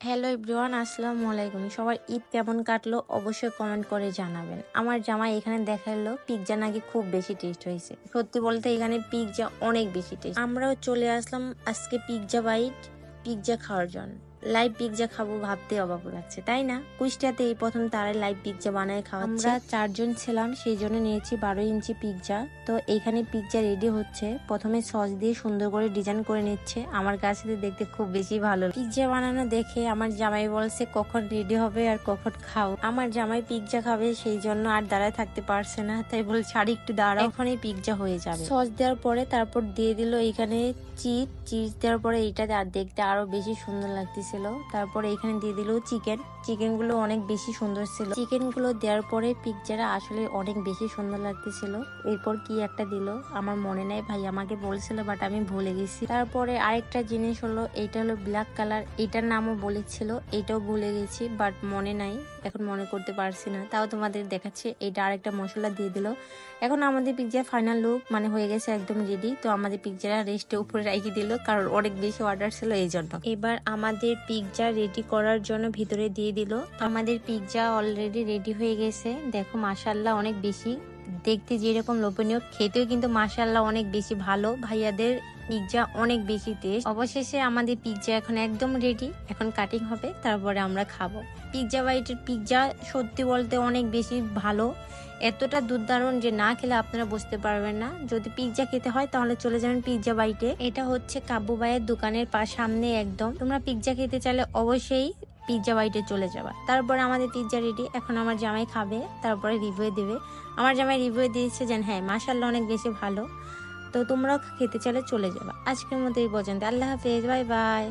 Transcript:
Hello everyone, আসসালামু আলাইকুম। সবার ঈদ কেমন কাটলো অবশ্যই কমেন্ট করে জানাবেন। আমার জামাই এখানে দেখালো পিৎজা নাকি খুব বেশি টেস্ট হয়েছে। সত্যি বলতে এখানে পিৎজা অনেক বেশি টেস্ট। আমরাও চলে আসলাম আজকে পিৎজা বাইট পিৎজা খাওয়ার জন্য। লাইভ পিৎজা খাবো ভাবতে অবাক লাগছে, তাই না? কুষ্টিয়াতে এই প্রথম তারাই লাইভ পিৎজা বানায় খাওয়াচ্ছে। আমরা 4 জন ছিলাম, সেই জন্য নিয়েছি 12 ইঞ্চি পিৎজা। তো এইখানে পিৎজা রেডি হচ্ছে। প্রথমে সস দিয়ে সুন্দর করে ডিজাইন করে নিচ্ছে। আমার কাছে দেখতে খুব বেশি ভালো। পিৎজা বানানো দেখে আমার জামাই বলছে কখন রেডি হবে আর কখন খাও। আমার জামাই পিৎজা খাবে, সেই জন্য আর দাঁড়ায় থাকতে পারছে না, তাই বলছে আর একটু দাঁড়াও, এখনই পিৎজা হয়ে যাবে। সস দেওয়ার পরে তারপর দিয়ে দিল এখানে চিজ দেওয়ার পরে এটা আর দেখতে আরো বেশি সুন্দর লাগতেছিল। তারপরে এখানে দিয়ে দিল চিকেন গুলো অনেক বেশি সুন্দর ছিল। চিকেন গুলো দেওয়ার পরে পিৎজাটা আসলে অনেক বেশি সুন্দর লাগতেছিল। এরপর কি একটা দিল আমার মনে নাই, ভাই আমাকে বলছিল বাট আমি ভুলে গেছি। তারপরে আরেকটা জিনিস হলো, এইটা হলো ব্ল্যাক কালার, এটার নামও বলেছিল, এটাও ভুলে গেছি বাট মনে নাই, এখন মনে করতে পারছি না। তাও তোমাদের দেখাচ্ছে। এটা আরেকটা মশলা দিয়ে দিল। এখন আমাদের পিৎজা ফাইনাল লুক মানে হয়ে গেছে, একদম রেডি। তো আমাদের পিৎজাটা রেস্টে উপরে রেখে দিল, কারণ অনেক বেশি অর্ডার ছিল এই জন্য। এবার আমাদের পিৎজা রেডি করার জন্য ভিতরে দিয়ে দিল। আমাদের পিৎজা অলরেডি রেডি হয়ে গেছে। দেখো মাশাআল্লাহ অনেক বেশি দেখতে যেরকম লোভনীয়, খেতেও কিন্তু মাশাআল্লাহ অনেক বেশি ভালো। ভাইয়াদের পিৎজা অনেক বেশি টেস্ট। অবশেষে আমাদের পিৎজা এখন একদম রেডি, এখন কাটিং হবে, তারপরে আমরা খাবো। পিৎজা বাইটের পিৎজা সত্যি বলতে অনেক বেশি ভালো, এতটা দুর্দারুণ যে না খেলে আপনারা বুঝতে পারবেন না। যদি পিৎজা খেতে হয় তাহলে চলে যাবেন পিৎজা বাইটে। এটা হচ্ছে কাব্বু ভাইয়ের দোকানের সামনে একদম। তোমরা পিৎজা খেতে চাইলে অবশ্যই পিৎজা বাইটে চলে যাবা। তারপরে আমাদের পিৎজা রেডি, এখন আমার জামাই খাবে, তারপরে রিভিউ দেবে। আমার জামাই রিভিউ দিয়েছে যেন হ্যাঁ মাশাআল্লাহ অনেক বেশি ভালো। তো তোমরাও খেতে চাইলে চলে যাবা। আজকের মতো এই পর্যন্ত, আল্লাহ হাফেজ, বাই বাই।